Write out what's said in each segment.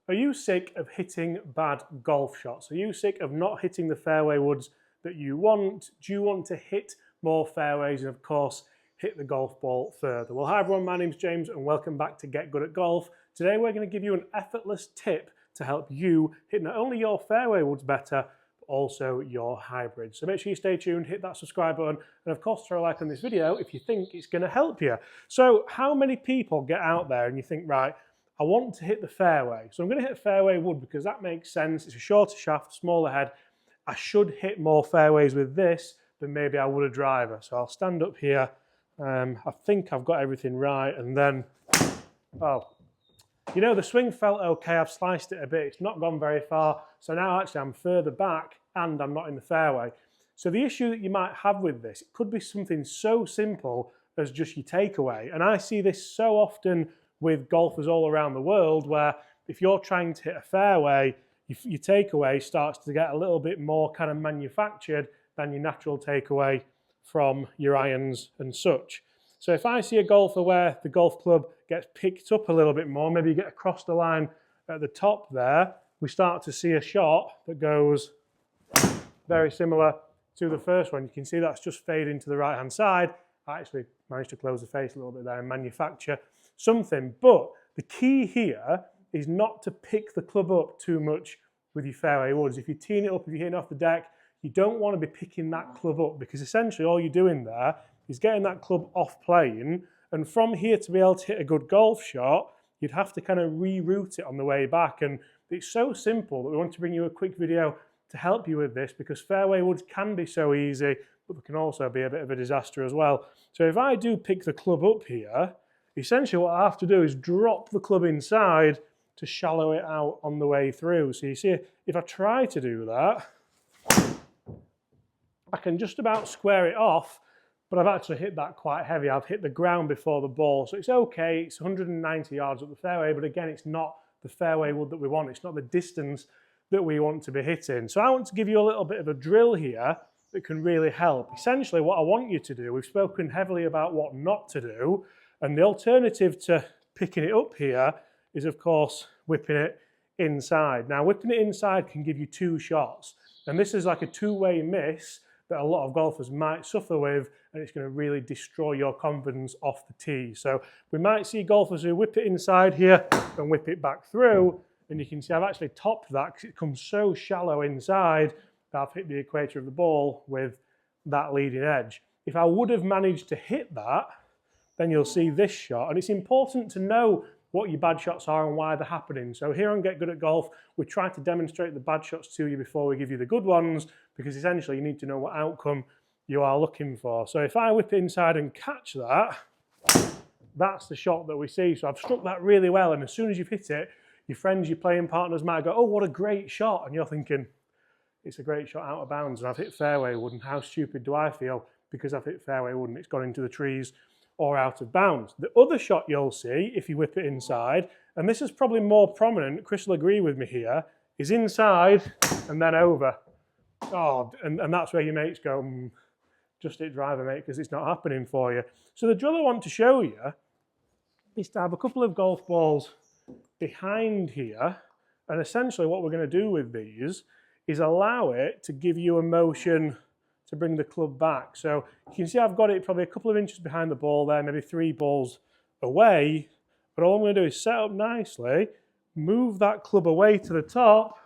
Are you sick of hitting bad golf shots? Are you sick of not hitting the fairway woods that you want? Do you want to hit more fairways and, of course, hit the golf ball further? Well, hi everyone, my name's James and welcome back to Get Good at Golf. Today we're going to give you an effortless tip to help you hit not only your fairway woods better, but also your hybrids. So make sure you stay tuned, hit that subscribe button, and of course throw a like on this video if you think it's going to help you. So how many people get out there and you think, right, I want to hit the fairway, so I'm going to hit a fairway wood because that makes sense. It's a shorter shaft, smaller head. I should hit more fairways with this than maybe I would a driver. So I'll stand up here. I think I've got everything right, and then, oh, you know, the swing felt okay. I've sliced it a bit. It's not gone very far. So now actually I'm further back and I'm not in the fairway. So the issue that you might have with this, it could be something so simple as just your takeaway. And I see this so often with golfers all around the world, where if you're trying to hit a fairway, your takeaway starts to get a little bit more kind of manufactured than your natural takeaway from your irons and such. So if I see a golfer where the golf club gets picked up a little bit more, maybe you get across the line at the top there, we start to see a shot that goes very similar to the first one. You can see that's just fading to the right hand side. I actually managed to close the face a little bit there and manufacture something. But the key here is not to pick the club up too much with your fairway woods. If you're teeing it up, if you're hitting off the deck, you don't want to be picking that club up, because essentially all you're doing there is getting that club off plane. And from here to be able to hit a good golf shot, you'd have to kind of reroute it on the way back. And it's so simple that we want to bring you a quick video to help you with this, because fairway woods can be so easy, but they can also be a bit of a disaster as well. So if I do pick the club up here, essentially what I have to do is drop the club inside to shallow it out on the way through. So you see, if I try to do that, I can just about square it off, but I've actually hit that quite heavy. I've hit the ground before the ball. So it's okay, it's 190 yards up the fairway, but again, it's not the fairway wood that we want. It's not the distance that we want to be hitting. So I want to give you a little bit of a drill here that can really help. Essentially what I want you to do, we've spoken heavily about what not to do, and the alternative to picking it up here is, of course, whipping it inside. Now, whipping it inside can give you two shots, and this is like a two-way miss that a lot of golfers might suffer with, and it's going to really destroy your confidence off the tee. So we might see golfers who whip it inside here and whip it back through, and you can see I've actually topped that because it comes so shallow inside that I've hit the equator of the ball with that leading edge. If I would have managed to hit that, then you'll see this shot. And it's important to know what your bad shots are and why they're happening. So here on Get Good at Golf, we try to demonstrate the bad shots to you before we give you the good ones, because essentially you need to know what outcome you are looking for. So if I whip it inside and catch that, that's the shot that we see. So I've struck that really well, and as soon as you've hit it, your friends, your playing partners might go, oh, what a great shot. And you're thinking, it's a great shot out of bounds, and I've hit fairway wood, and how stupid do I feel because I've hit fairway wood and it's gone into the trees or out of bounds. The other shot you'll see if you whip it inside, and this is probably more prominent, Chris will agree with me here, is inside and then over. Oh, and that's where your mates go, just hit driver, mate, because it's not happening for you. So the drill I want to show you is to have a couple of golf balls behind here, and essentially what we're going to do with these is allow it to give you a motion to bring the club back. So you can see I've got it probably a couple of inches behind the ball there, maybe 3 balls away, but all I'm going to do is set up nicely, move that club away to the top,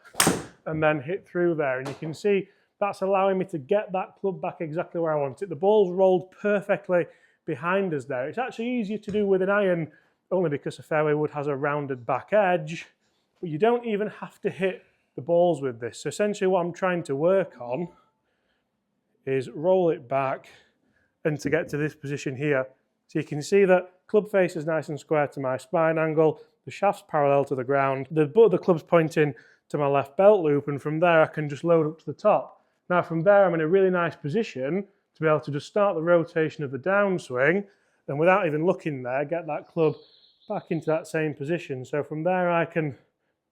and then hit through there. And you can see that's allowing me to get that club back exactly where I want it. The ball's rolled perfectly behind us there. It's actually easier to do with an iron, only because a fairway wood has a rounded back edge, but you don't even have to hit the balls with this. So essentially what I'm trying to work on is roll it back and to get to this position here. So you can see that club face is nice and square to my spine angle, the shaft's parallel to the ground, the butt of the club's pointing to my left belt loop, and from there I can just load up to the top. Now from there I'm in a really nice position to be able to just start the rotation of the downswing, and without even looking there, get that club back into that same position. So from there I can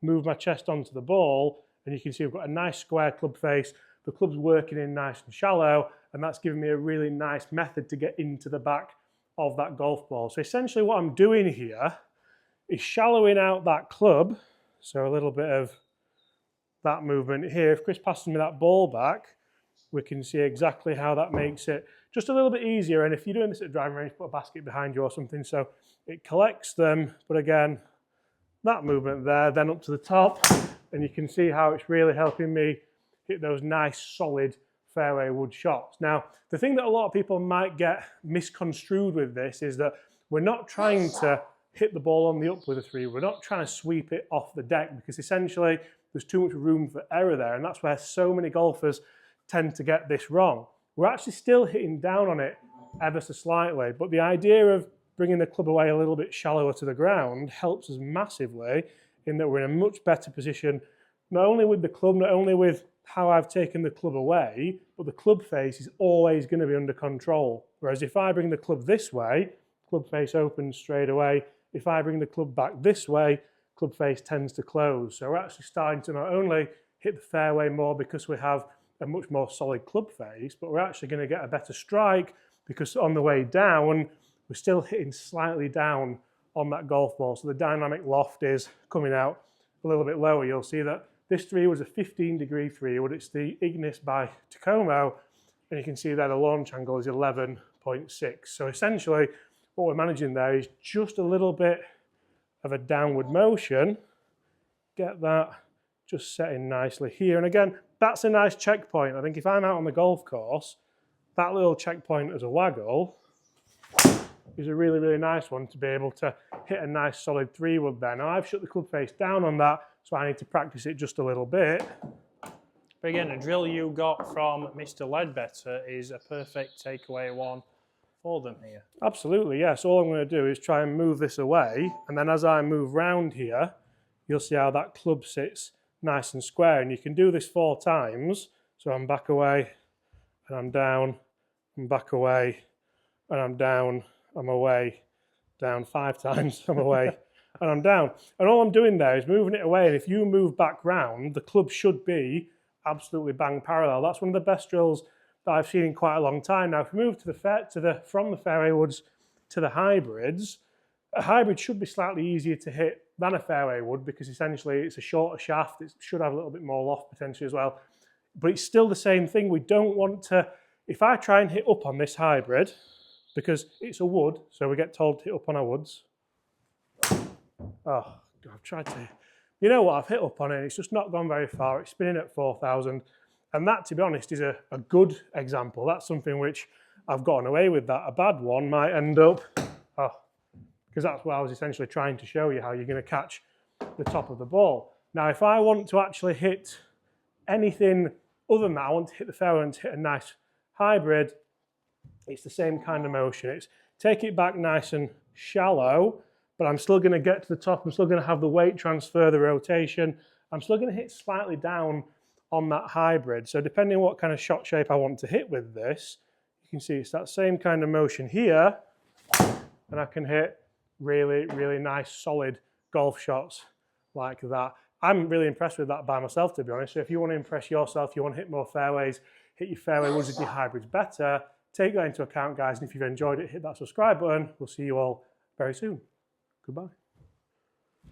move my chest onto the ball, and you can see I've got a nice square club face. The club's working in nice and shallow, and that's giving me a really nice method to get into the back of that golf ball. So essentially what I'm doing here is shallowing out that club So a little bit of that movement here. If Chris passes me that ball back, we can see exactly how that makes it just a little bit easier. And if you're doing this at a driving range, put a basket behind you or something so it collects them. But again, that movement there, then up to the top, and you can see how it's really helping me hit those nice solid fairway wood shots. Now, the thing that a lot of people might get misconstrued with this is that we're not trying to hit the ball on the up with a 3. We're not trying to sweep it off the deck, because essentially there's too much room for error there, and that's where so many golfers tend to get this wrong. We're actually still hitting down on it ever so slightly, but the idea of bringing the club away a little bit shallower to the ground helps us massively in that we're in a much better position, not only with the club, not only with how I've taken the club away, but the club face is always going to be under control. Whereas if I bring the club this way, club face opens straight away. If I bring the club back this way, club face tends to close. So we're actually starting to not only hit the fairway more because we have a much more solid club face, but we're actually going to get a better strike because on the way down, we're still hitting slightly down on that golf ball. So the dynamic loft is coming out a little bit lower. You'll see that this 3 was a 15-degree 3 wood. It's the Ignis by Tacoma, and you can see that the launch angle is 11.6. So essentially, what we're managing there is just a little bit of a downward motion. Get that just setting nicely here. And again, that's a nice checkpoint. I think if I'm out on the golf course, that little checkpoint as a waggle is a really, really nice one to be able to hit a nice solid 3 wood there. Now I've shut the club face down on that, so I need to practice it just a little bit. But again, the drill you got from Mr. Ledbetter is a perfect takeaway one for them here. Absolutely, yes. All I'm going to do is try and move this away, and then as I move round here, you'll see how that club sits nice and square. And you can do this 4 times. So I'm back away, and I'm down, I'm back away, and I'm down, I'm away, down 5 times, I'm away, and I'm down. And all I'm doing there is moving it away, and if you move back round, the club should be absolutely bang parallel. That's one of the best drills that I've seen in quite a long time. Now, if we move from the fairway woods to the hybrids, a hybrid should be slightly easier to hit than a fairway wood because essentially it's a shorter shaft. It should have a little bit more loft potentially as well. But it's still the same thing. We don't want to, if I try and hit up on this hybrid, because it's a wood, so we get told to hit up on our woods. Oh, I've tried to, you know what, I've hit up on it, it's just not gone very far. It's spinning at 4,000. And that, to be honest, is a good example. That's something which I've gotten away with that. A bad one might end up, because that's what I was essentially trying to show you, how you're going to catch the top of the ball. Now, if I want to actually hit anything other than that, I want to hit the fairway and hit a nice hybrid, it's the same kind of motion. It's take it back nice and shallow, but I'm still going to get to the top. I'm still going to have the weight transfer, the rotation. I'm still going to hit slightly down on that hybrid. So depending on what kind of shot shape I want to hit with this, you can see it's that same kind of motion here, and I can hit really, really nice, solid golf shots like that. I'm really impressed with that by myself, to be honest. So if you want to impress yourself, you want to hit more fairways, hit your fairway woods with your hybrids better, take that into account, guys. And if you've enjoyed it, hit that subscribe button. We'll see you all very soon. Goodbye.